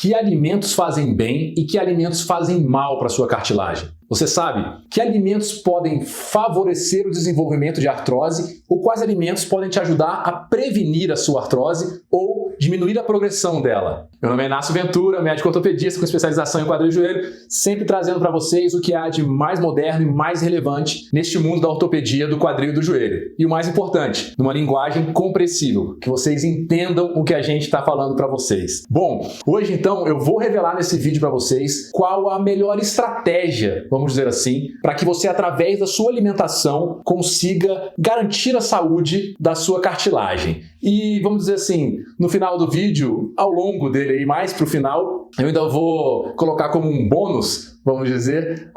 que alimentos fazem bem e que alimentos fazem mal para a sua cartilagem. Você sabe que alimentos podem favorecer o desenvolvimento de artrose ou quais alimentos podem te ajudar a prevenir a sua artrose ou diminuir a progressão dela. Meu nome é Inácio Ventura, médico ortopedista com especialização em quadril e joelho, sempre trazendo para vocês o que há de mais moderno e mais relevante neste mundo da ortopedia do quadril e do joelho. E o mais importante, numa linguagem compreensível, que vocês entendam o que a gente está falando para vocês. Bom, hoje então eu vou revelar nesse vídeo para vocês qual a melhor estratégia, vamos dizer assim, para que você, através da sua alimentação, consiga garantir a saúde da sua cartilagem. E vamos dizer assim, no final do vídeo, ao longo dele e mais para o final, eu ainda vou colocar como um bônus, vamos dizer,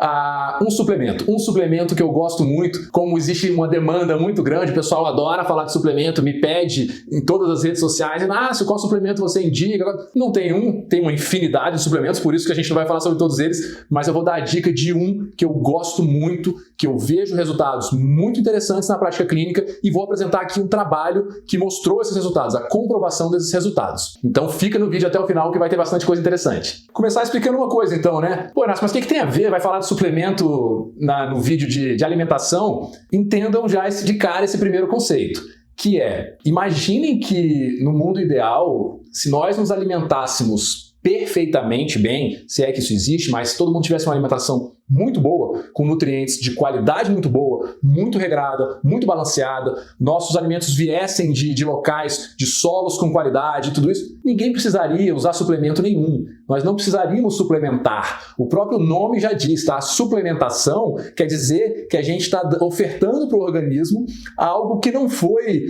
um suplemento que eu gosto muito. Como existe uma demanda muito grande, o pessoal adora falar de suplemento, me pede em todas as redes sociais, qual suplemento você indica? Não tem tem uma infinidade de suplementos, por isso que a gente não vai falar sobre todos eles, mas eu vou dar a dica de um que eu gosto muito, que eu vejo resultados muito interessantes na prática clínica e vou apresentar aqui um trabalho que mostrou esses resultados, a comprovação desses resultados. Então fica no vídeo até o final que vai ter bastante coisa interessante. Começar explicando uma coisa então, né? Pô, Inácio, mas o que tem a ver? Vai falar de suplemento no vídeo de alimentação? Entendam já de cara esse primeiro conceito, que é, imaginem que no mundo ideal, se nós nos alimentássemos perfeitamente bem, se é que isso existe, mas se todo mundo tivesse uma alimentação muito boa, com nutrientes de qualidade muito boa, muito regrada, muito balanceada, nossos alimentos viessem de locais, de solos com qualidade, tudo isso, ninguém precisaria usar suplemento nenhum. Nós não precisaríamos suplementar. O próprio nome já diz, tá? A suplementação quer dizer que a gente está ofertando para o organismo algo que não foi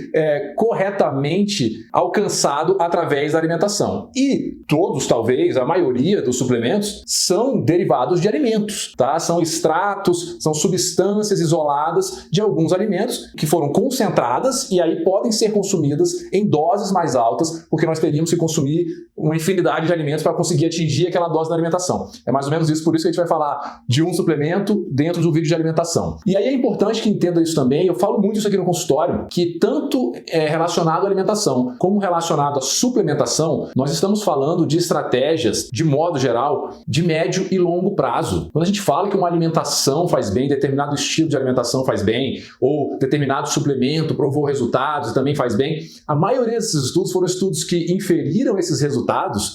corretamente alcançado através da alimentação. E todos, talvez, a maioria dos suplementos são derivados de alimentos, tá? São extratos, são substâncias isoladas de alguns alimentos que foram concentradas e aí podem ser consumidas em doses mais altas, porque nós teríamos que consumir uma infinidade de alimentos para conseguir atingir aquela dose da alimentação. É mais ou menos isso, por isso que a gente vai falar de um suplemento dentro do vídeo de alimentação. E aí é importante que entenda isso também, eu falo muito isso aqui no consultório, que tanto relacionado à alimentação como relacionado à suplementação, nós estamos falando de estratégias, de modo geral, de médio e longo prazo. Quando a gente fala que uma alimentação faz bem, determinado estilo de alimentação faz bem, ou determinado suplemento provou resultados e também faz bem, a maioria desses estudos foram estudos que inferiram esses resultados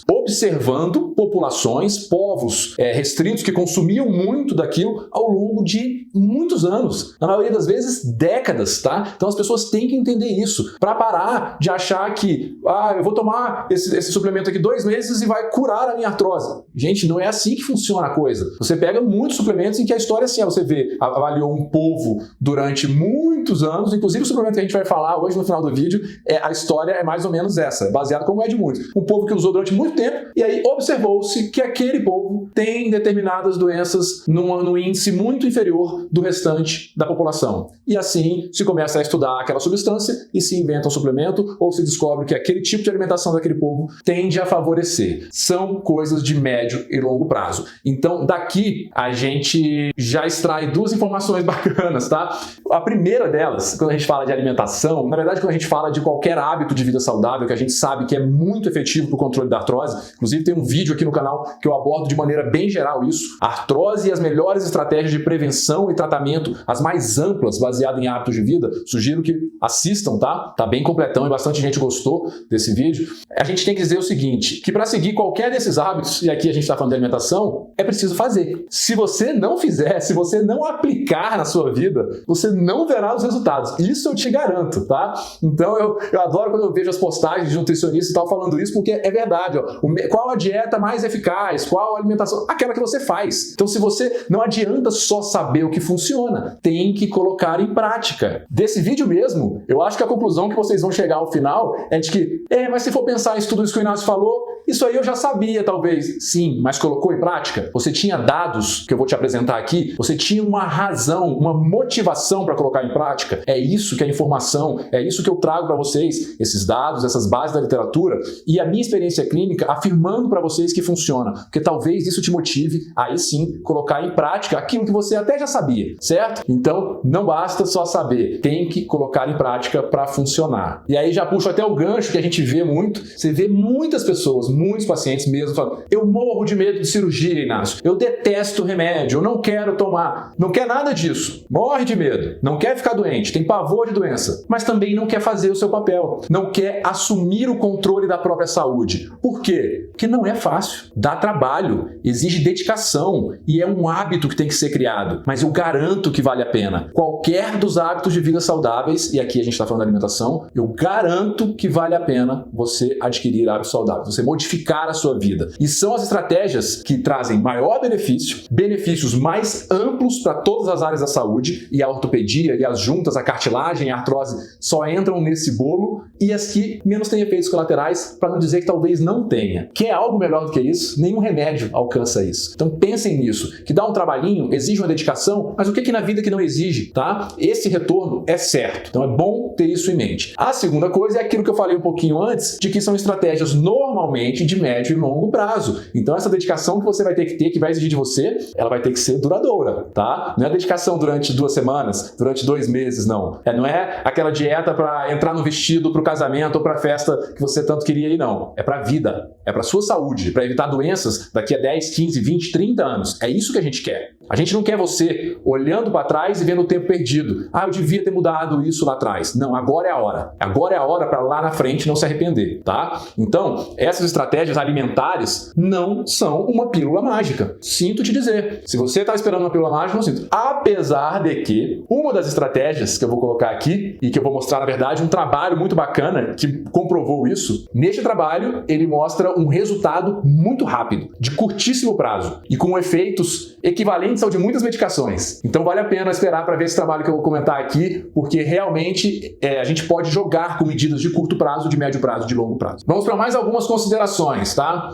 observando populações, povos restritos que consumiam muito daquilo ao longo de muitos anos, na maioria das vezes décadas, tá? Então as pessoas têm que entender isso, para parar de achar que eu vou tomar esse suplemento aqui 2 meses e vai curar a minha artrose. Gente, não é assim que funciona a coisa. Você pega muitos suplementos em que a história é assim, você avaliou um povo durante muitos anos, inclusive o suplemento que a gente vai falar hoje no final do vídeo, a história é mais ou menos essa, baseada como é de muitos. Um povo que usou durante muito tempo e aí observou-se que aquele povo tem determinadas doenças num índice muito inferior do restante da população. E assim se começa a estudar aquela substância e se inventa um suplemento ou se descobre que aquele tipo de alimentação daquele povo tende a favorecer. São coisas de médio e longo prazo. Então daqui a gente já extrai 2 informações bacanas, tá? A primeira delas, quando a gente fala de alimentação, na verdade quando a gente fala de qualquer hábito de vida saudável que a gente sabe que é muito efetivo para o controle da artrose, inclusive tem um vídeo aqui no canal que eu abordo de maneira bem geral isso, a artrose e as melhores estratégias de prevenção e tratamento, as mais amplas, baseadas em hábitos de vida, sugiro que assistam, tá? Tá bem completão e bastante gente gostou desse vídeo. A gente tem que dizer o seguinte, que para seguir qualquer desses hábitos, e aqui a gente está falando de alimentação, é preciso fazer. Se você não fizer, se você não aplicar na sua vida, você não verá os resultados. Isso eu te garanto, tá? Então eu adoro quando eu vejo as postagens de nutricionistas e tal falando isso, porque é verdade, ó. Qual a dieta mais eficaz? Qual a alimentação? Aquela que você faz. Então se você não adianta só saber o que funciona, tem que colocar em prática. Desse vídeo mesmo, eu acho que a conclusão que vocês vão chegar ao final é de que, mas se for pensar em tudo isso que o Inácio falou, isso aí eu já sabia, talvez. Sim, mas colocou em prática? Você tinha dados que eu vou te apresentar aqui? Você tinha uma razão, uma motivação para colocar em prática? É isso que é informação, é isso que eu trago para vocês, esses dados, essas bases da literatura e a minha experiência clínica afirmando para vocês que funciona. Porque talvez isso te motive, aí sim, colocar em prática aquilo que você até já sabia, certo? Então, não basta só saber, tem que colocar em prática para funcionar. E aí já puxo até o gancho que a gente vê muito, você vê muitas pessoas, muitos pacientes mesmo falam: eu morro de medo de cirurgia, Inácio, eu detesto remédio, eu não quero tomar, não quer nada disso, morre de medo, não quer ficar doente, tem pavor de doença, mas também não quer fazer o seu papel, não quer assumir o controle da própria saúde. Por quê? Porque não é fácil, dá trabalho, exige dedicação e é um hábito que tem que ser criado, mas eu garanto que vale a pena. Qualquer dos hábitos de vida saudáveis, e aqui a gente está falando da alimentação, eu garanto que vale a pena você adquirir hábitos saudáveis, você modificar a sua vida. E são as estratégias que trazem maior benefício, benefícios mais amplos para todas as áreas da saúde, e a ortopedia, e as juntas, a cartilagem, a artrose só entram nesse bolo, e as que menos têm efeitos colaterais, para não dizer que talvez não tenha. Quer algo melhor do que isso? Nenhum remédio alcança isso. Então pensem nisso, que dá um trabalhinho, exige uma dedicação, mas o que na vida que não exige, tá? Esse retorno é certo. Então é bom ter isso em mente. A segunda coisa é aquilo que eu falei um pouquinho antes, de que são estratégias normalmente de médio e longo prazo. Então essa dedicação que você vai ter, que vai exigir de você, ela vai ter que ser duradoura, tá? Não é dedicação durante 2 semanas, durante 2 meses, não. Não é aquela dieta para entrar no vestido pro casamento ou pra festa que você tanto queria ir, não. É pra vida, é pra sua saúde, para evitar doenças daqui a 10, 15, 20, 30 anos. É isso que a gente quer. A gente não quer você olhando para trás e vendo o tempo perdido. Ah, eu devia ter mudado isso lá atrás. Não, agora é a hora. Agora é a hora para lá na frente não se arrepender, tá? Então, essas estratégias alimentares não são uma pílula mágica. Sinto te dizer. Se você está esperando uma pílula mágica, não sinto. Apesar de que uma das estratégias que eu vou colocar aqui e que eu vou mostrar, na verdade, um trabalho muito bacana que comprovou isso, neste trabalho ele mostra um resultado muito rápido, de curtíssimo prazo e com efeitos equivalentes ao de muitas medicações. Então vale a pena esperar para ver esse trabalho que eu vou comentar aqui, porque realmente a gente pode jogar com medidas de curto prazo, de médio prazo, de longo prazo. Vamos para mais algumas considerações, tá?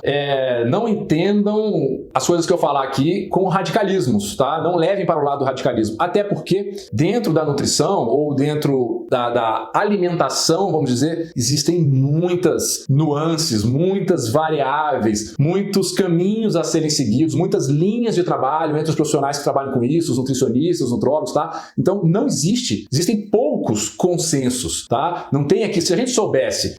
Não entendam as coisas que eu falar aqui com radicalismos, tá? Não levem para o lado do radicalismo. Até porque dentro da nutrição ou dentro da alimentação, vamos dizer, existem muitas nuances, muitas variáveis, muitos caminhos a serem seguidos, muitas linhas de trabalho entre os profissionais que trabalham com isso, os nutricionistas, os nutrólogos, tá? Então não existem poucos consensos, tá? Não tem aqui, se a gente soubesse,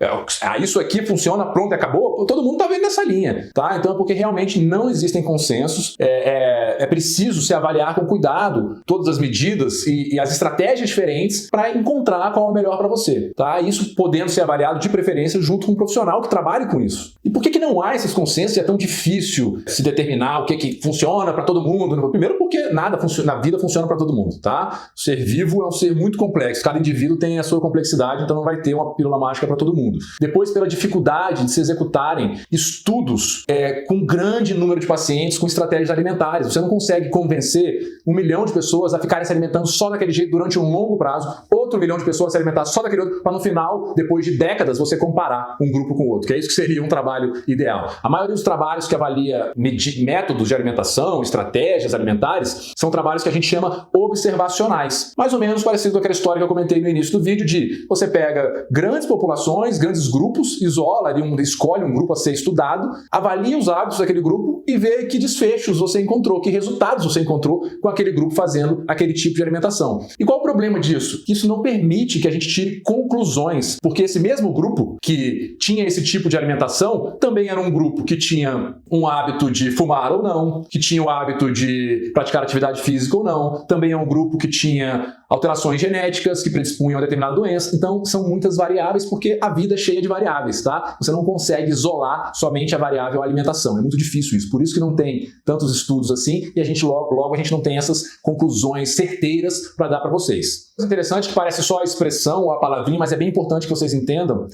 isso aqui funciona, pronto, acabou, todo mundo tá vendo nessa linha, tá? Então é porque realmente não existem consensos, é preciso se avaliar com cuidado todas as medidas e as estratégias diferentes para encontrar qual é o melhor para você, tá? Isso podendo ser avaliado de preferência junto com um profissional que trabalhe com isso. E por que não há esses consensos e é tão difícil se determinar o que funciona para todo mundo? Primeiro porque nada na vida funciona para todo mundo, tá? O ser vivo é um ser muito complexo, cada indivíduo tem a sua complexidade, então não vai ter uma pílula mágica para todo mundo. Depois, pela dificuldade de se executarem estudos com grande número de pacientes com estratégias alimentares. Você não consegue convencer 1 milhão de pessoas a ficarem se alimentando só daquele jeito durante um longo prazo, outro 1 milhão de pessoas se alimentar só daquele outro, para no final, depois de décadas, você comparar um grupo com o outro, que é isso que seria um trabalho ideal. A maioria dos trabalhos que avalia métodos de alimentação, estratégias alimentares, são trabalhos que a gente chama observacionais. Mais ou menos parecido com aquela história que eu comentei no início do vídeo de você pega grandes populações, grandes grupos, isola ali, escolhe um grupo a ser estudado, avalia os hábitos daquele grupo e vê que desfechos você encontrou, que resultados você encontrou com aquele grupo fazendo aquele tipo de alimentação. E qual o problema disso? Que isso não permite que a gente tire conclusões, porque esse mesmo grupo que tinha esse tipo de alimentação também era um grupo que tinha um hábito de fumar ou não, que tinha o hábito de praticar atividade física ou não, também é um grupo que tinha alterações genéticas que predispunham a determinada doença. Então são muitas variáveis porque a vida é cheia de variáveis, tá? Você não consegue isolar somente a variável alimentação, é muito difícil isso, por isso que não tem tantos estudos assim e a gente logo a gente não tem essas conclusões certeiras para dar para vocês. Interessante que parece só a expressão ou a palavrinha, mas é bem importante que vocês entendam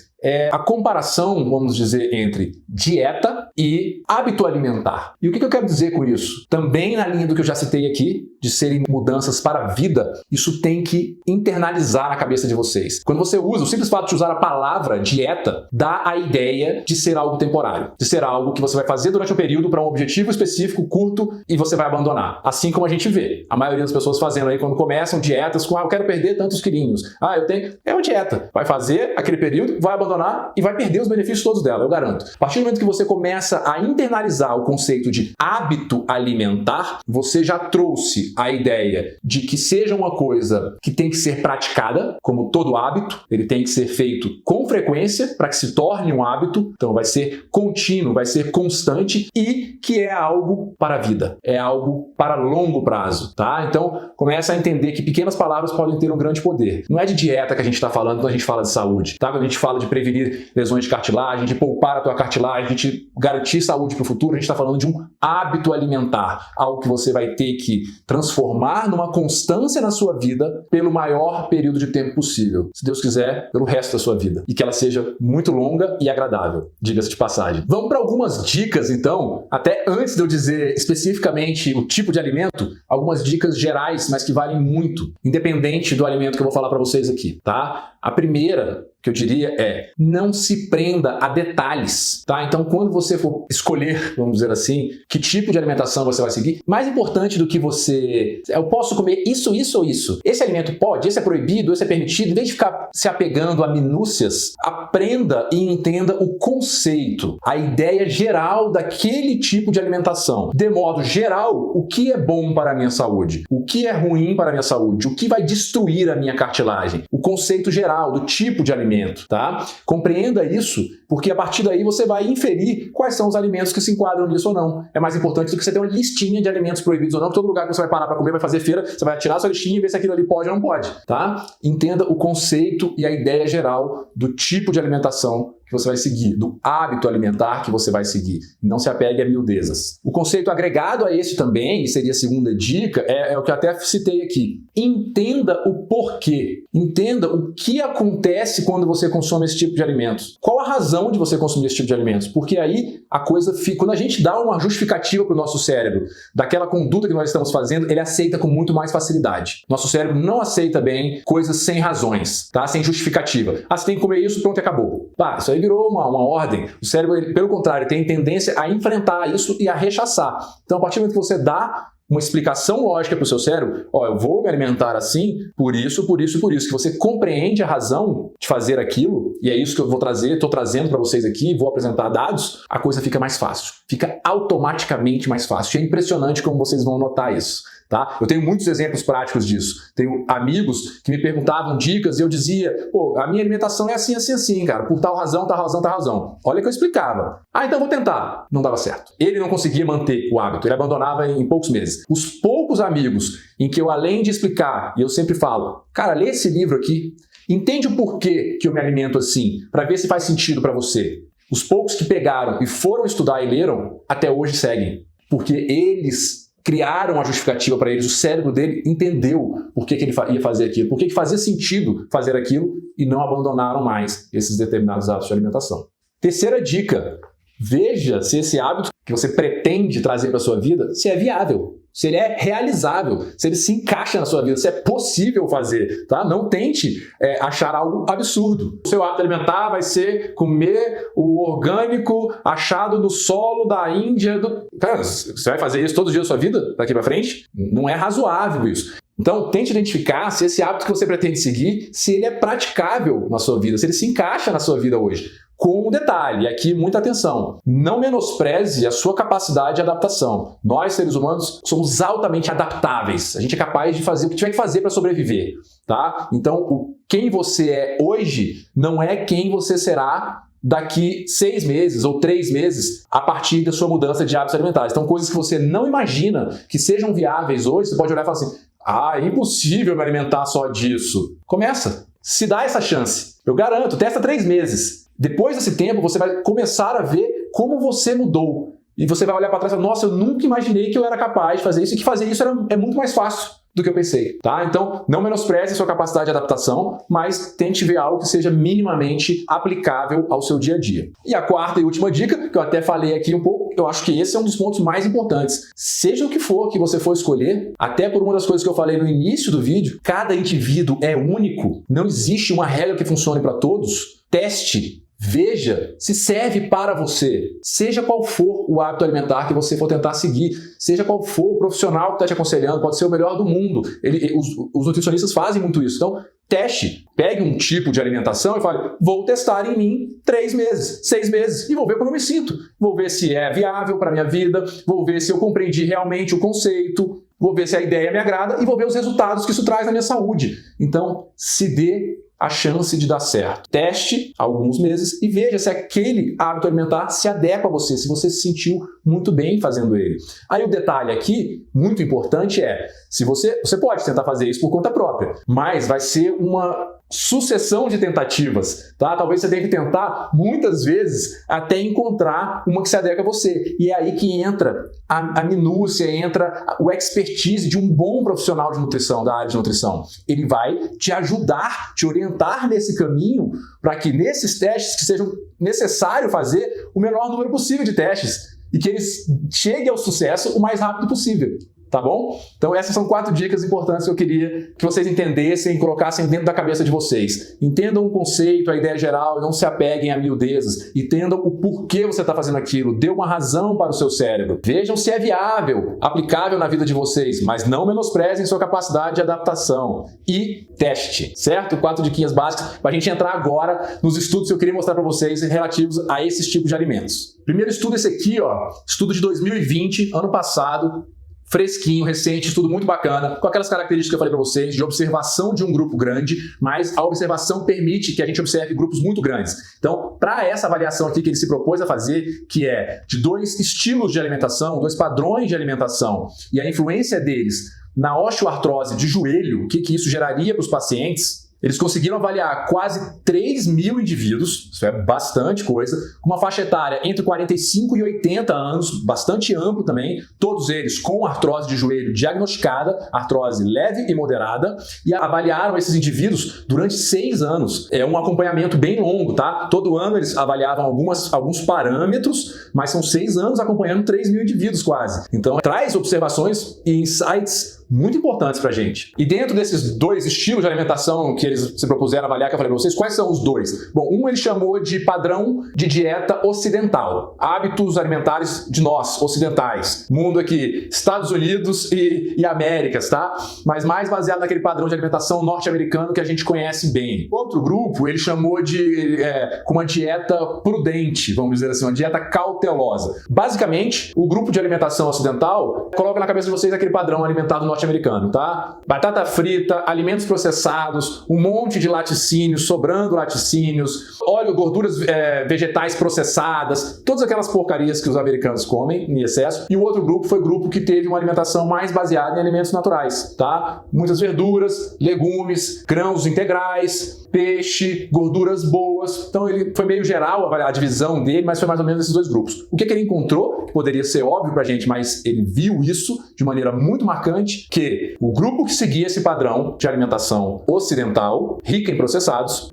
a comparação, vamos dizer, entre dieta e hábito alimentar. E o que eu quero dizer com isso? Também na linha do que eu já citei aqui, de serem mudanças para a vida, isso tem que internalizar na cabeça de vocês. Quando você usa, o simples fato de usar a palavra dieta, dá a ideia de ser algo temporário, de ser algo que você vai fazer durante um período para um objetivo específico, curto, e você vai abandonar. Assim como a gente vê a maioria das pessoas fazendo aí quando começam dietas com, eu quero perder tantos quilinhos. Eu tenho... É uma dieta. Vai fazer aquele período, vai abandonar e vai perder os benefícios todos dela, eu garanto. A partir do momento que você começa a internalizar o conceito de hábito alimentar, você já trouxe a ideia de que seja uma coisa coisa que tem que ser praticada, como todo hábito, ele tem que ser feito com frequência para que se torne um hábito, então vai ser contínuo, vai ser constante e que é algo para a vida, é algo para longo prazo, tá? Então, começa a entender que pequenas palavras podem ter um grande poder. Não é de dieta que a gente está falando quando a gente fala de saúde, tá? Quando a gente fala de prevenir lesões de cartilagem, de poupar a tua cartilagem, de garantir saúde para o futuro, a gente está falando de um hábito alimentar, algo que você vai ter que transformar numa constância na sua vida pelo maior período de tempo possível. Se Deus quiser, pelo resto da sua vida. E que ela seja muito longa e agradável, diga-se de passagem. Vamos para algumas dicas, então, até antes de eu dizer especificamente o tipo de alimento, algumas dicas gerais, mas que valem muito, independente do alimento que eu vou falar para vocês aqui, tá? A primeira que eu diria é: não se prenda a detalhes, tá? Então, quando você for escolher, vamos dizer assim, que tipo de alimentação você vai seguir, mais importante do que eu posso comer isso, isso ou isso. Esse alimento pode, esse é proibido, esse é permitido. Em vez de ficar se apegando a minúcias, aprenda e entenda o conceito, a ideia geral daquele tipo de alimentação. De modo geral, o que é bom para a minha saúde, o que é ruim para a minha saúde, o que vai destruir a minha cartilagem, o conceito geral do tipo de alimento, tá? Compreenda isso, porque a partir daí você vai inferir quais são os alimentos que se enquadram nisso ou não. É mais importante do que você ter uma listinha de alimentos proibidos ou não, porque todo lugar que você vai parar para comer, vai fazer feira, você vai tirar sua listinha e ver se aquilo ali pode ou não pode, tá? Entenda o conceito e a ideia geral do tipo de alimentação que você vai seguir, do hábito alimentar que você vai seguir. Não se apegue a miudezas. O conceito agregado a esse também, e seria a segunda dica, é o que eu até citei aqui. Entenda o porquê. Entenda o que acontece quando você consome esse tipo de alimentos. Qual a razão de você consumir esse tipo de alimentos? Porque aí a coisa fica... Quando a gente dá uma justificativa para o nosso cérebro daquela conduta que nós estamos fazendo, ele aceita com muito mais facilidade. Nosso cérebro não aceita bem coisas sem razões, tá? Sem justificativa. Ah, você tem que comer isso, pronto, acabou. Tá, isso aí virou uma ordem. O cérebro, pelo contrário, tem tendência a enfrentar isso e a rechaçar. Então, a partir do momento que você dá uma explicação lógica para o seu cérebro, eu vou me alimentar assim, por isso, por isso, por isso, que você compreende a razão de fazer aquilo, e é isso que eu vou trazer, estou trazendo para vocês aqui, vou apresentar dados, a coisa fica mais fácil. Fica automaticamente mais fácil. E é impressionante como vocês vão notar isso. Tá? Eu tenho muitos exemplos práticos disso. Tenho amigos que me perguntavam dicas e eu dizia, a minha alimentação é assim, assim, assim, cara, por tal razão, tal razão, tal razão. Olha que eu explicava. Então vou tentar. Não dava certo. Ele não conseguia manter o hábito, ele abandonava em poucos meses. Os poucos amigos em que eu, além de explicar, e eu sempre falo, cara, lê esse livro aqui, entende o porquê que eu me alimento assim, para ver se faz sentido para você. Os poucos que pegaram e foram estudar e leram, até hoje seguem. Porque eles criaram a justificativa para eles, o cérebro dele entendeu por que ele ia fazer aquilo, por que fazia sentido fazer aquilo e não abandonaram mais esses determinados hábitos de alimentação. Terceira dica, veja se esse hábito que você pretende trazer para a sua vida, se é viável, se ele é realizável, se ele se encaixa na sua vida, se é possível fazer, tá? Não tente achar algo absurdo. O seu hábito alimentar vai ser comer o orgânico achado no solo da Índia. Cara, você vai fazer isso todos os dias da sua vida, daqui para frente? Não é razoável isso. Então, tente identificar se esse hábito que você pretende seguir, se ele é praticável na sua vida, se ele se encaixa na sua vida hoje. Com um detalhe, e aqui muita atenção, não menospreze a sua capacidade de adaptação. Nós, seres humanos, somos altamente adaptáveis. A gente é capaz de fazer o que tiver que fazer para sobreviver, tá? Então, quem você é hoje não é quem você será daqui 6 meses ou 3 meses a partir da sua mudança de hábitos alimentares. Então, coisas que você não imagina que sejam viáveis hoje, você pode olhar e falar assim, é impossível me alimentar só disso. Começa, se dá essa chance. Eu garanto, testa 3 meses. Depois desse tempo, você vai começar a ver como você mudou. E você vai olhar para trás e falar, nossa, eu nunca imaginei que eu era capaz de fazer isso, e que fazer isso é muito mais fácil do que eu pensei, tá? Então, não menospreze a sua capacidade de adaptação, mas tente ver algo que seja minimamente aplicável ao seu dia a dia. E a quarta e última dica, que eu até falei aqui um pouco, eu acho que esse é um dos pontos mais importantes. Seja o que for que você for escolher, até por uma das coisas que eu falei no início do vídeo, cada indivíduo é único, não existe uma regra que funcione para todos. Teste. Veja se serve para você, seja qual for o hábito alimentar que você for tentar seguir, seja qual for o profissional que está te aconselhando, pode ser o melhor do mundo. Os nutricionistas fazem muito isso. Então, teste, pegue um tipo de alimentação e fale, vou testar em mim 3 meses, 6 meses e vou ver como eu me sinto. Vou ver se é viável para a minha vida, vou ver se eu compreendi realmente o conceito. vou ver se a ideia me agrada e vou ver os resultados que isso traz na minha saúde. Então, se dê a chance de dar certo. Teste alguns meses e veja se aquele hábito alimentar se adequa a você, se você se sentiu muito bem fazendo ele. Aí o detalhe aqui, muito importante, é se você pode tentar fazer isso por conta própria, mas vai ser uma sucessão de tentativas, tá? Talvez você tenha que tentar muitas vezes até encontrar uma que se adequa a você. E é aí que entra a minúcia, entra o expertise de um bom profissional de nutrição, da área de nutrição. Ele vai te ajudar, te orientar nesse caminho para que nesses testes que sejam necessário fazer o menor número possível de testes e que eles cheguem ao sucesso o mais rápido possível. Tá bom? Então essas são 4 dicas importantes que eu queria que vocês entendessem e colocassem dentro da cabeça de vocês. Entendam o conceito, a ideia geral, não se apeguem a miudezas. Entendam o porquê você está fazendo aquilo. Dê uma razão para o seu cérebro. Vejam se é viável, aplicável na vida de vocês, mas não menosprezem sua capacidade de adaptação. E teste, certo? 4 diquinhas básicas para a gente entrar agora nos estudos que eu queria mostrar para vocês relativos a esses tipos de alimentos. Primeiro estudo esse aqui, ó, estudo de 2020, ano passado, fresquinho, recente, estudo muito bacana, com aquelas características que eu falei para vocês, de observação de um grupo grande, mas a observação permite que a gente observe grupos muito grandes. Então, para essa avaliação aqui que ele se propôs a fazer, que é de 2 estilos de alimentação, 2 padrões de alimentação, e a influência deles na osteoartrose de joelho, o que isso geraria para os pacientes, eles conseguiram avaliar quase 3.000 indivíduos, isso é bastante coisa, com uma faixa etária entre 45 e 80 anos, bastante amplo também, todos eles com artrose de joelho diagnosticada, artrose leve e moderada, e avaliaram esses indivíduos durante 6 anos. É um acompanhamento bem longo, tá? Todo ano eles avaliavam alguns parâmetros, mas são 6 anos acompanhando 3.000 indivíduos quase. Então, traz observações e insights muito importantes pra gente. E dentro desses 2 estilos de alimentação que eles se propuseram avaliar, que eu falei pra vocês, quais são os 2? Bom, um ele chamou de padrão de dieta ocidental. Hábitos alimentares de nós, ocidentais. Mundo aqui, Estados Unidos e Américas, tá? Mas mais baseado naquele padrão de alimentação norte-americano que a gente conhece bem. Outro grupo, ele chamou de com uma dieta prudente, vamos dizer assim, uma dieta cautelosa. Basicamente, o grupo de alimentação ocidental coloca na cabeça de vocês aquele padrão alimentar do norte-americano, tá? Batata frita, alimentos processados, um monte de laticínios, sobrando laticínios, óleo, gorduras vegetais processadas, todas aquelas porcarias que os americanos comem em excesso. E o outro grupo foi o grupo que teve uma alimentação mais baseada em alimentos naturais, tá? Muitas verduras, legumes, grãos integrais, peixe, gorduras boas. Então ele foi meio geral a divisão dele, mas foi mais ou menos esses 2 grupos. O que ele encontrou, que poderia ser óbvio pra gente, mas ele viu isso de maneira muito marcante, que o grupo que seguia esse padrão de alimentação ocidental, rica em processados,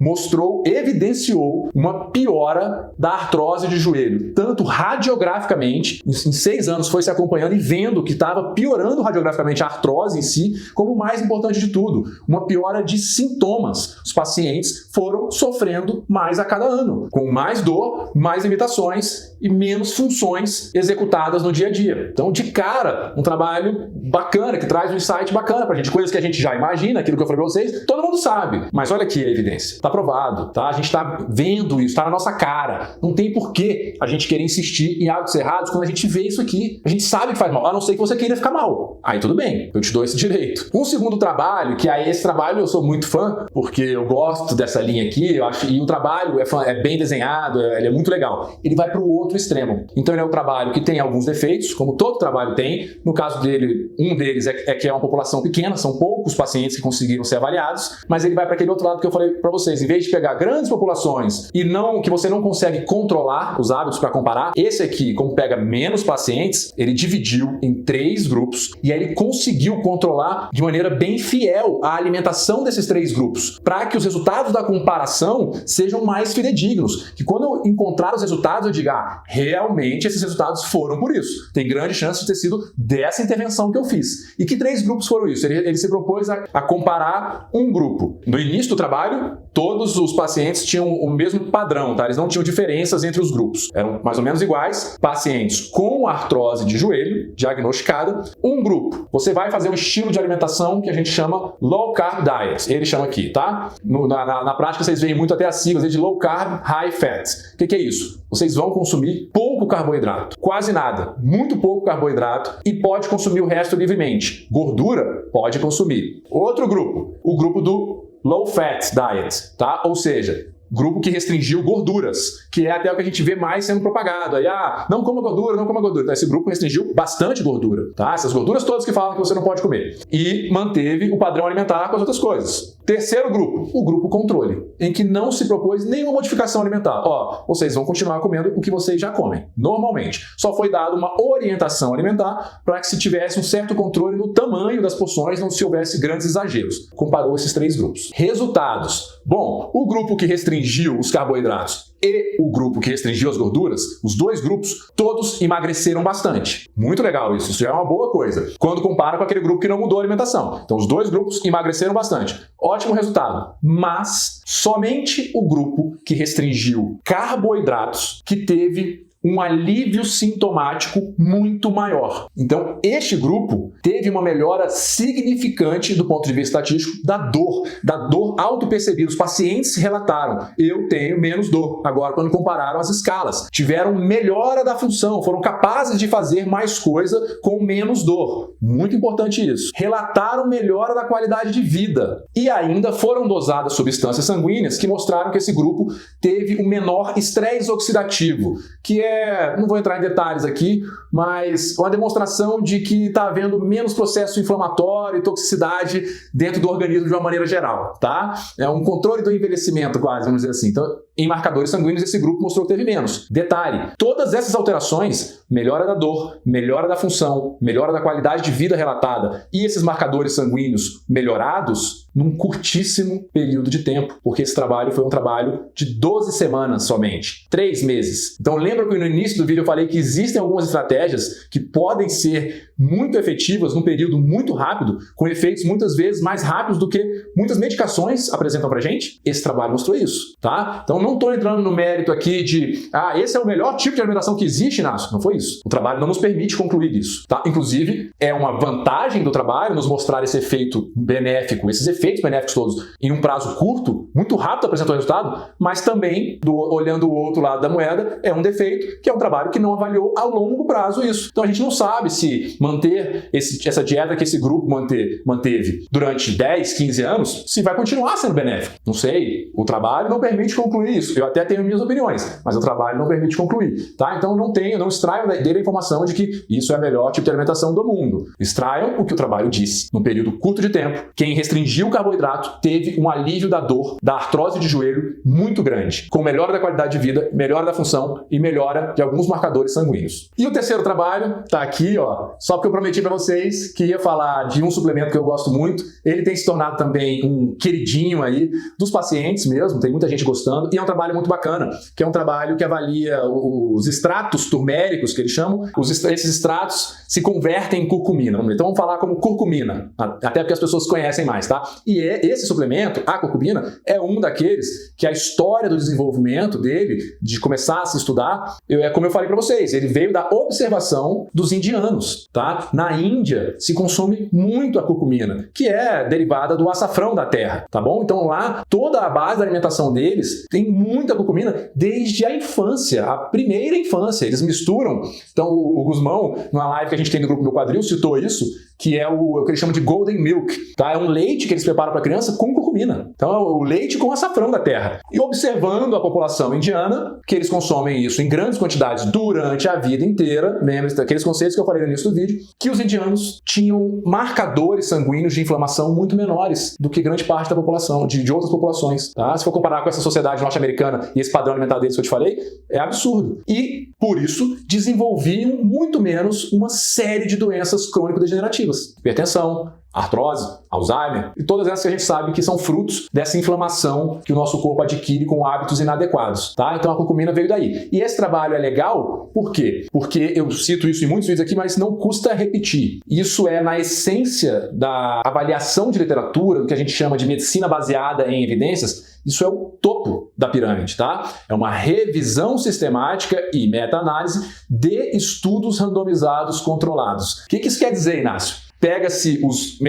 evidenciou uma piora da artrose de joelho, tanto radiograficamente, em 6 anos foi se acompanhando e vendo que estava piorando radiograficamente a artrose em si, como o mais importante de tudo, uma piora de sintomas. Os pacientes foram sofrendo mais a cada ano, com mais dor, mais limitações e menos funções executadas no dia a dia. Então, de cara, um trabalho bacana, que traz um insight bacana pra gente, coisas que a gente já imagina, aquilo que eu falei pra vocês, todo mundo sabe. Mas olha aqui a evidência. Tá provado, tá? A gente tá vendo isso, tá na nossa cara. Não tem porquê a gente querer insistir em hábitos errados quando a gente vê isso aqui. A gente sabe que faz mal, a não ser que você queira ficar mal. Aí tudo bem, eu te dou esse direito. Um segundo trabalho, que aí esse trabalho eu sou muito fã, porque eu gosto dessa linha aqui, eu acho, e o trabalho é bem desenhado, ele é muito legal. Ele vai pro outro extremo. Então ele é um trabalho que tem alguns defeitos, como todo trabalho tem. No caso dele, um deles é que é uma população pequena, são poucos pacientes que conseguiram ser avaliados, mas ele vai para aquele outro lado que eu falei para vocês. Em vez de pegar grandes populações e que você não consegue controlar os hábitos para comparar, esse aqui, como pega menos pacientes, ele dividiu em 3 grupos e aí ele conseguiu controlar de maneira bem fiel a alimentação desses 3 grupos, para que os resultados da comparação sejam mais fidedignos. Que quando eu encontrar os resultados, eu diga, realmente esses resultados foram por isso. Tem grande chance de ter sido dessa intervenção que eu fiz. E que 3 grupos foram isso? Ele se propôs a comparar um grupo. No início do trabalho, todos os pacientes tinham o mesmo padrão, tá? Eles não tinham diferenças entre os grupos. Eram mais ou menos iguais. Pacientes com artrose de joelho, diagnosticada. Um grupo, você vai fazer um estilo de alimentação que a gente chama low carb diet. Ele chama aqui, tá? Na prática, vocês veem muito até as siglas de low carb, high fat. O que é isso? Vocês vão consumir pouco carboidrato, quase nada, muito pouco carboidrato e pode consumir o resto livremente. Gordura, pode consumir. Outro grupo, o grupo do low fat diet, tá? Ou seja, grupo que restringiu gorduras, que é até o que a gente vê mais sendo propagado. Aí, não coma gordura, não coma gordura. Então, esse grupo restringiu bastante gordura, tá? Essas gorduras todas que falam que você não pode comer. E manteve o padrão alimentar com as outras coisas. Terceiro grupo, o grupo controle, em que não se propôs nenhuma modificação alimentar. Vocês vão continuar comendo o que vocês já comem, normalmente. Só foi dada uma orientação alimentar para que se tivesse um certo controle no tamanho das porções, não se houvesse grandes exageros. Comparou esses três grupos. Resultados. Bom, o grupo que restringiu os carboidratos e o grupo que restringiu as gorduras, os dois grupos, todos emagreceram bastante. Muito legal isso já é uma boa coisa, quando compara com aquele grupo que não mudou a alimentação. Então os dois grupos emagreceram bastante. Ótimo resultado. Mas somente o grupo que restringiu carboidratos que teve um alívio sintomático muito maior. Então, este grupo teve uma melhora significante do ponto de vista estatístico da dor autopercebida. Os pacientes relataram, eu tenho menos dor. Agora, quando compararam as escalas, tiveram melhora da função, foram capazes de fazer mais coisa com menos dor. Muito importante isso. relataram melhora da qualidade de vida e ainda foram dosadas substâncias sanguíneas que mostraram que esse grupo teve um menor estresse oxidativo, que não vou entrar em detalhes aqui, mas uma demonstração de que está havendo menos processo inflamatório e toxicidade dentro do organismo de uma maneira geral, tá? É um controle do envelhecimento quase, vamos dizer assim. Então, em marcadores sanguíneos, esse grupo mostrou que teve menos. Detalhe, todas essas alterações, melhora da dor, melhora da função, melhora da qualidade de vida relatada e esses marcadores sanguíneos melhorados num curtíssimo período de tempo, porque esse trabalho foi um trabalho de 12 semanas somente, 3 meses. Então lembra que no início do vídeo eu falei que existem algumas estratégias que podem ser muito efetivas num período muito rápido, com efeitos muitas vezes mais rápidos do que muitas medicações apresentam pra gente? Esse trabalho mostrou isso, tá? Então não estou entrando no mérito aqui de esse é o melhor tipo de alimentação que existe, Inácio. Não foi isso. O trabalho não nos permite concluir isso, tá? Inclusive, é uma vantagem do trabalho nos mostrar esse efeito benéfico, esses efeitos benéficos todos em um prazo curto, muito rápido apresentou o resultado, mas também, olhando o outro lado da moeda, é um defeito, que é um trabalho que não avaliou a longo prazo isso. Então a gente não sabe se manter essa dieta que esse grupo manteve durante 10, 15 anos, se vai continuar sendo benéfico. Não sei. O trabalho não permite concluir isso. Eu até tenho minhas opiniões, mas o trabalho não permite concluir, tá? Então não extraiam dele a informação de que isso é o melhor tipo de alimentação do mundo. Extraiam o que o trabalho disse. Num período curto de tempo, quem restringiu o carboidrato teve um alívio da dor, da artrose de joelho muito grande, com melhora da qualidade de vida, melhora da função e melhora de alguns marcadores sanguíneos. E o terceiro trabalho tá aqui, só porque eu prometi para vocês que ia falar de um suplemento que eu gosto muito. Ele tem se tornado também um queridinho aí dos pacientes mesmo, tem muita gente gostando, e é um trabalho muito bacana, que é um trabalho que avalia os extratos turméricos, que eles chamam. Esses extratos se convertem em curcumina. Então vamos falar como curcumina, até porque as pessoas conhecem mais, tá? E esse suplemento, a curcumina, é um daqueles que a história do desenvolvimento dele, de começar a se estudar, como eu falei para vocês, ele veio da observação dos indianos, tá? Na Índia se consome muito a curcumina, que é derivada do açafrão da terra, tá bom? Então lá, toda a base da alimentação deles tem muita curcumina desde a infância, a primeira infância. Eles misturam. Então o Guzmão, numa live que a gente tem no grupo Meu Quadril, citou isso, que é o que eles chamam de golden milk, tá? É um leite que eles preparam para a criança com curcumina. Então é o leite com açafrão da terra. E observando a população indiana, que eles consomem isso em grandes quantidades durante a vida inteira, lembre-se daqueles conceitos que eu falei no início do vídeo, que os indianos tinham marcadores sanguíneos de inflamação muito menores do que grande parte da população, de outras populações, tá? Se for comparar com essa sociedade norte-americana e esse padrão alimentar deles que eu te falei, é absurdo. E, por isso, desenvolviam muito menos uma série de doenças crônico-degenerativas. Hipertensão, artrose, Alzheimer e todas essas que a gente sabe que são frutos dessa inflamação que o nosso corpo adquire com hábitos inadequados, tá? Então a curcumina veio daí. E esse trabalho é legal, por quê? Porque eu cito isso em muitos vídeos aqui, mas não custa repetir. Isso é na essência da avaliação de literatura, do que a gente chama de medicina baseada em evidências. Isso é o topo da pirâmide, tá? É uma revisão sistemática e meta-análise de estudos randomizados controlados. O que isso quer dizer, Inácio? pega-se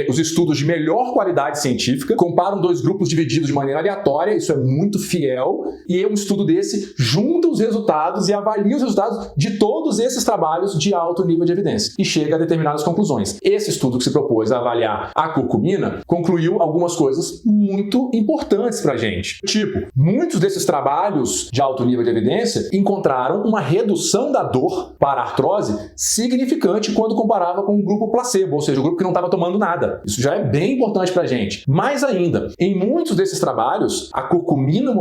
os estudos de melhor qualidade científica, comparam dois grupos divididos de maneira aleatória, isso é muito fiel, e um estudo desse junta os resultados e avalia os resultados de todos esses trabalhos de alto nível de evidência e chega a determinadas conclusões. Esse estudo que se propôs a avaliar a curcumina concluiu algumas coisas muito importantes para a gente. Tipo, muitos desses trabalhos de alto nível de evidência encontraram uma redução da dor para a artrose significante quando comparava com o grupo placebo, ou seja, o grupo que não estava tomando nada. Isso já é bem importante para a gente. Mais ainda, em muitos desses trabalhos, a curcumina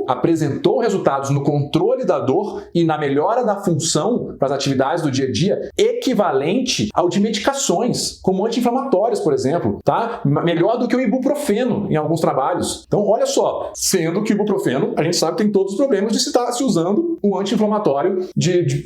apresentou resultados no controle da dor e na melhora da função para as atividades do dia a dia equivalente ao de medicações, como anti-inflamatórios, por exemplo, tá? Melhor do que o ibuprofeno em alguns trabalhos. Então, olha só, sendo que o ibuprofeno, a gente sabe que tem todos os problemas de se estar se usando um anti-inflamatório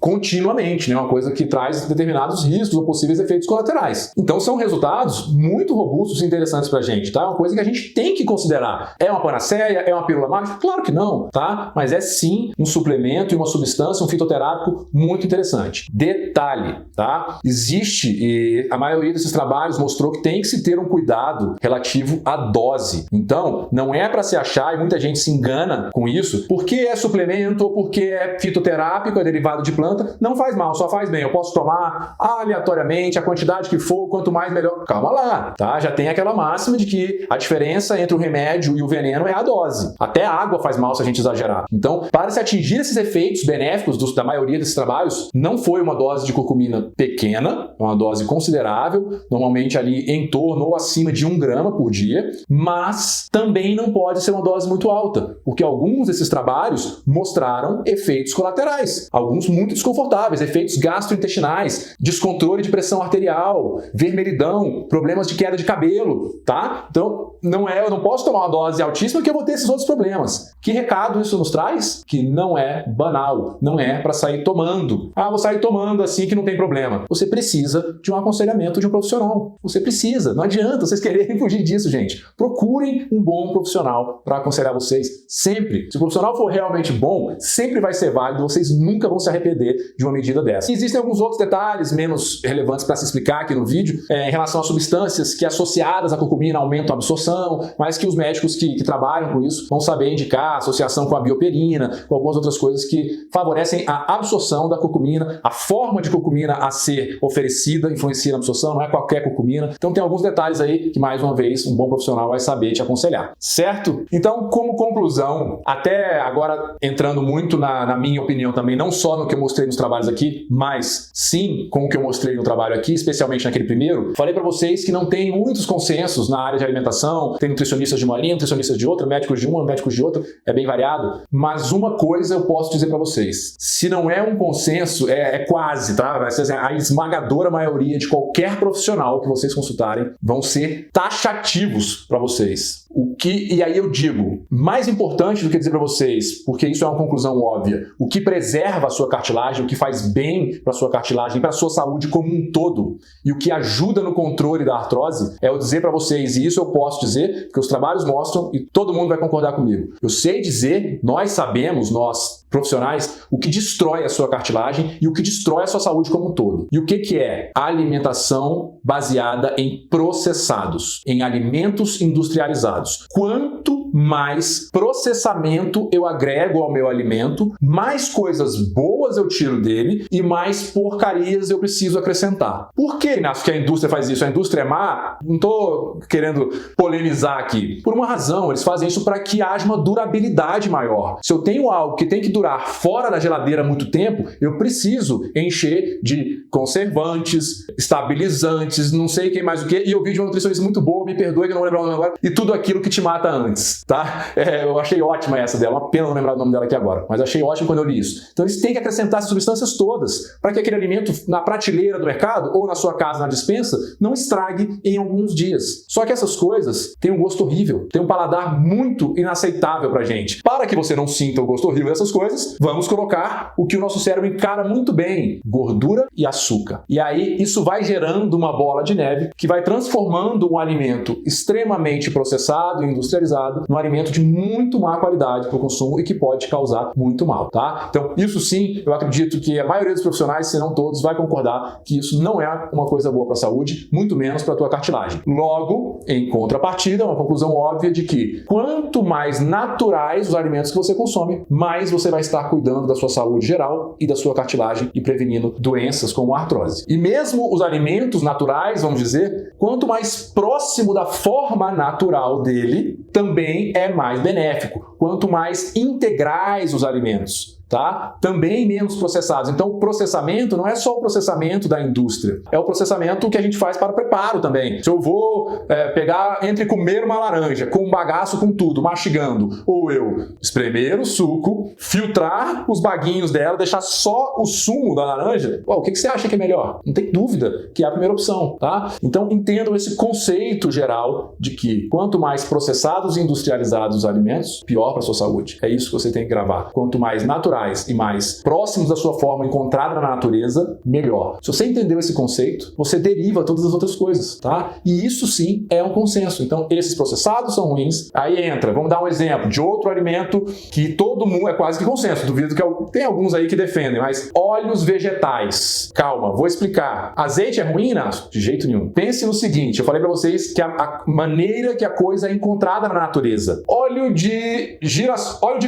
continuamente, né? Uma coisa que traz determinados riscos ou possíveis efeitos colaterais. Então, são resultados muito robustos e interessantes para a gente, tá? Uma coisa que a gente tem que considerar. É uma panaceia? É uma pílula mágica? Claro que não, tá? Mas é sim um suplemento e uma substância, um fitoterápico muito interessante. Detalhe, tá? Existe, e a maioria desses trabalhos mostrou que tem que se ter um cuidado relativo à dose. Então, não é para se achar, e muita gente se engana com isso, porque é suplemento ou porque é fitoterápico, é derivado de planta, não faz mal, só faz bem. Eu posso tomar aleatoriamente, a quantidade que for, quanto mais melhor. Calma lá, tá? Já tem aquela máxima de que a diferença entre o remédio e o veneno é a dose. Até a água faz mal se a gente exagerar. Então, para se atingir esses efeitos benéficos da maioria desses trabalhos, não foi uma dose de curcumina pequena, é uma dose considerável, normalmente ali em torno ou acima de 1 grama por dia, mas também não pode ser uma dose muito alta, porque alguns desses trabalhos mostraram efeitos colaterais, alguns muito desconfortáveis, efeitos gastrointestinais, descontrole de pressão arterial, vermelhidão, problemas de queda de cabelo, tá? Então, eu não posso tomar uma dose altíssima que eu vou ter esses outros problemas. Que recado isso nos traz? Que não é banal, não é para sair tomando. Ah, vou sair tomando assim que não tem problema. Você precisa de um aconselhamento de um profissional. Você precisa, não adianta vocês quererem fugir disso, gente. Procurem um bom profissional para aconselhar vocês sempre. Se o profissional for realmente bom, sempre vai ser válido, vocês nunca vão se arrepender de uma medida dessa. E existem alguns outros detalhes menos relevantes para se explicar aqui no vídeo, em relação a substâncias que associadas à curcumina aumentam a absorção, mas que os médicos que trabalham com isso vão saber indicar, associação com a bioperina, com algumas outras coisas que favorecem a absorção da curcumina, a forma de curcumina a ser oferecida influencia na absorção, não é qualquer curcumina. Então tem alguns detalhes aí que, mais uma vez, um bom profissional vai saber te aconselhar, certo? Então, como conclusão, até agora entrando muito na minha opinião também, não só no que eu mostrei nos trabalhos aqui, mas sim com o que eu mostrei no trabalho aqui, especialmente naquele primeiro, falei para vocês que não tem muitos consensos na área de alimentação, tem nutricionistas de uma linha, nutricionistas de outra, médicos de uma, médicos de outra, é bem variado, mas uma coisa eu posso dizer para vocês, se não é um consenso, é quase, tá? Vai ser a esmagadora maioria de qualquer profissional que vocês consultarem vão ser taxativos para vocês. E aí eu digo, mais importante do que dizer para vocês, porque isso é uma conclusão óbvia, o que preserva a sua cartilagem, o que faz bem para a sua cartilagem, para a sua saúde como um todo, e o que ajuda no controle da artrose, é eu dizer para vocês, e isso eu posso dizer, porque os trabalhos mostram, e todo mundo vai concordar comigo. Eu sei dizer, nós sabemos, nós profissionais, o que destrói a sua cartilagem e o que destrói a sua saúde como um todo. E o que é? Alimentação baseada em processados, em alimentos industrializados. Quanto mais processamento eu agrego ao meu alimento, mais coisas boas eu tiro dele e mais porcarias eu preciso acrescentar. Por que, Inácio, que a indústria faz isso? A indústria é má? Não estou querendo polemizar aqui. Por uma razão, eles fazem isso para que haja uma durabilidade maior. Se eu tenho algo que tem que durar fora da geladeira muito tempo, eu preciso encher de conservantes, estabilizantes, não sei quem mais o que, e eu vi de uma nutricionista muito boa, me perdoe que eu não vou lembrar o nome agora, e tudo aquilo que te mata antes, tá? Eu achei ótima essa dela, uma pena não lembrar o nome dela aqui agora, mas achei ótimo quando eu li isso. Então eles têm que acrescentar essas substâncias todas, para que aquele alimento na prateleira do mercado, ou na sua casa, na despensa, não estrague em alguns dias. Só que essas coisas têm um gosto horrível, têm um paladar muito inaceitável pra gente. Para que você não sinta o gosto horrível dessas coisas, coisas, vamos colocar o que o nosso cérebro encara muito bem, gordura e açúcar. E aí isso vai gerando uma bola de neve que vai transformando um alimento extremamente processado e industrializado num alimento de muito má qualidade para o consumo e que pode causar muito mal, tá? Então, isso sim, eu acredito que a maioria dos profissionais, se não todos, vai concordar que isso não é uma coisa boa para a saúde, muito menos para a tua cartilagem. Logo, em contrapartida, uma conclusão óbvia de que quanto mais naturais os alimentos que você consome, mais você vai estar cuidando da sua saúde geral e da sua cartilagem e prevenindo doenças como a artrose. E mesmo os alimentos naturais, vamos dizer, quanto mais próximo da forma natural dele, também é mais benéfico. Quanto mais integrais os alimentos, tá? Também menos processados. Então, o processamento não é só o processamento da indústria, é o processamento que a gente faz para o preparo também. Se eu vou pegar entre comer uma laranja com um bagaço com tudo, mastigando, ou eu espremer o suco, filtrar os baguinhos dela, deixar só o sumo da laranja, o que você acha que é melhor? Não tem dúvida que é a primeira opção, tá? Então, entendam esse conceito geral de que quanto mais processados e industrializados os alimentos, pior para a sua saúde. É isso que você tem que gravar. Quanto mais naturais e mais próximos da sua forma encontrada na natureza, melhor. Se você entendeu esse conceito, você deriva todas as outras coisas, tá? E isso sim é um consenso. Então, esses processados são ruins. Aí entra, vamos dar um exemplo de outro alimento que todo mundo é quase que consenso. Duvido que tem alguns aí que defendem, mas óleos vegetais. Calma, vou explicar. Azeite é ruim, Inácio? De jeito nenhum. Pense no seguinte, eu falei para vocês que a maneira que a coisa é encontrada na natureza. Óleo de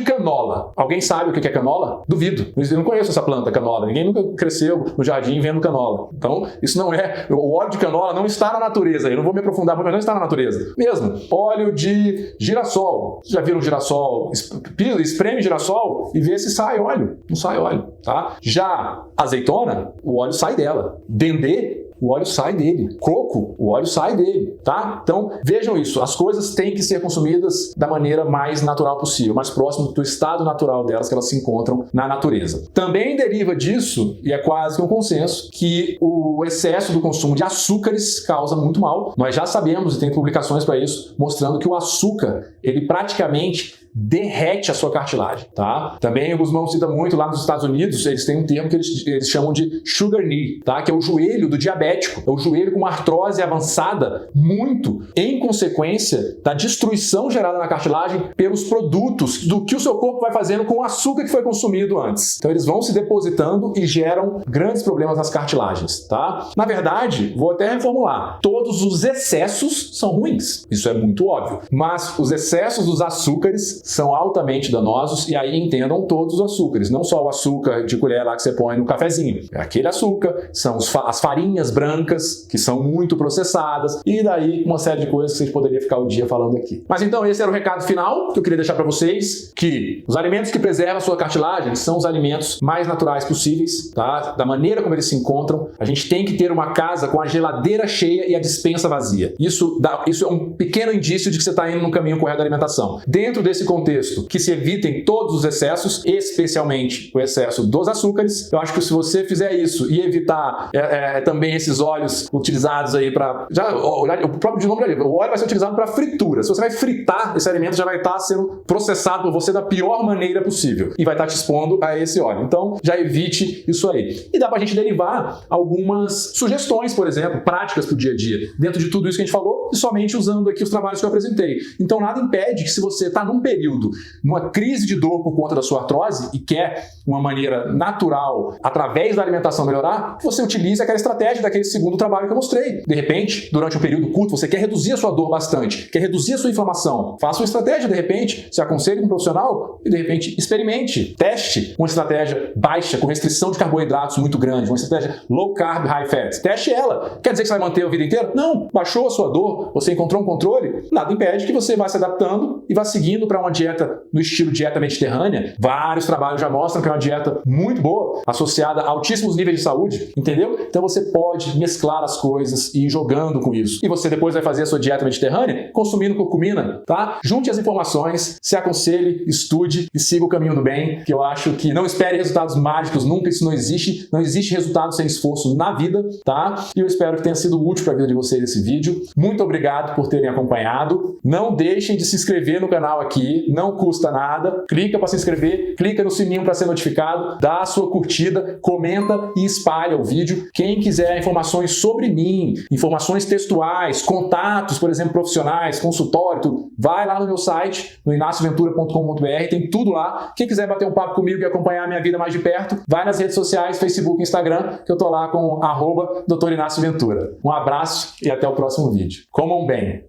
canola. Alguém sabe o que é canola? Duvido. Eu não conheço essa planta, canola. Ninguém nunca cresceu no jardim vendo canola. Então, isso não é... O óleo de canola não está na natureza. Eu não vou me aprofundar muito, mas não está na natureza. Mesmo. Óleo de girassol. Vocês já viram girassol? Espreme girassol e vê se sai óleo. Não sai óleo, tá? Já azeitona, o óleo sai dela. Dendê, o óleo sai dele. Coco, o óleo sai dele, tá? Então, vejam isso. As coisas têm que ser consumidas da maneira mais natural possível, mais próximo do estado natural delas, que elas se encontram na natureza. Também deriva disso, e é quase que um consenso, que o excesso do consumo de açúcares causa muito mal. Nós já sabemos, e tem publicações para isso, mostrando que o açúcar, ele praticamente derrete a sua cartilagem, tá? Também o Guzmão cita muito lá nos Estados Unidos, eles têm um termo que eles chamam de sugar knee, tá? Que é o joelho do diabético, é o joelho com uma artrose avançada, muito em consequência da destruição gerada na cartilagem pelos produtos do que o seu corpo vai fazendo com o açúcar que foi consumido antes. Então eles vão se depositando e geram grandes problemas nas cartilagens, tá? Na verdade, vou até reformular, todos os excessos são ruins, isso é muito óbvio, mas os excessos dos açúcares são altamente danosos, e aí entendam todos os açúcares, não só o açúcar de colher lá que você põe no cafezinho. É aquele açúcar, são as farinhas brancas, que são muito processadas, e daí uma série de coisas que vocês poderiam ficar o dia falando aqui. Mas então esse era o recado final que eu queria deixar para vocês, que os alimentos que preservam a sua cartilagem são os alimentos mais naturais possíveis, tá? Da maneira como eles se encontram. A gente tem que ter uma casa com a geladeira cheia e a despensa vazia. Isso é um pequeno indício de que você está indo no caminho correto da alimentação. Dentro desse contexto, que se evitem todos os excessos, especialmente o excesso dos açúcares. Eu acho que se você fizer isso e evitar também esses óleos utilizados aí para... O próprio nome ali, o óleo vai ser utilizado para fritura. Se você vai fritar, esse alimento já vai estar sendo processado por você da pior maneira possível e vai estar te expondo a esse óleo. Então, já evite isso aí. E dá pra gente derivar algumas sugestões, por exemplo, práticas pro dia a dia, dentro de tudo isso que a gente falou, e somente usando aqui os trabalhos que eu apresentei. Então, nada impede que, se você está num período, numa crise de dor por conta da sua artrose e quer uma maneira natural, através da alimentação melhorar, você utilize aquela estratégia daquele segundo trabalho que eu mostrei. De repente, durante um período curto, você quer reduzir a sua dor bastante, quer reduzir a sua inflamação. Faça uma estratégia, de repente, se aconselhe com um profissional e, de repente, experimente, teste uma estratégia baixa, com restrição de carboidratos muito grande, uma estratégia low carb, high fat. Teste ela. Quer dizer que você vai manter a vida inteira? Não. Baixou a sua dor, você encontrou um controle, nada impede que você vá se adaptando e vá seguindo para uma dieta no estilo dieta mediterrânea. Vários trabalhos já mostram que é uma dieta muito boa, associada a altíssimos níveis de saúde, entendeu? Então você pode mesclar as coisas e ir jogando com isso. E você depois vai fazer a sua dieta mediterrânea consumindo curcumina, tá? Junte as informações, se aconselhe, estude e siga o caminho do bem, que eu acho que não espere resultados mágicos nunca, isso não existe. Não existe resultado sem esforço na vida, tá? E eu espero que tenha sido útil para a vida de vocês esse vídeo. Muito obrigado por terem acompanhado. Não deixem de se inscrever inscrever no canal aqui, não custa nada. Clica para se inscrever, clica no sininho para ser notificado, dá a sua curtida, comenta e espalha o vídeo. Quem quiser informações sobre mim, informações textuais, contatos, por exemplo, profissionais, consultório, tudo, vai lá no meu site, no inacioventura.com.br, tem tudo lá. Quem quiser bater um papo comigo e acompanhar a minha vida mais de perto, vai nas redes sociais, Facebook, Instagram, que eu tô lá com @Dr. Inácio Ventura. Um abraço e até o próximo vídeo. Comam bem!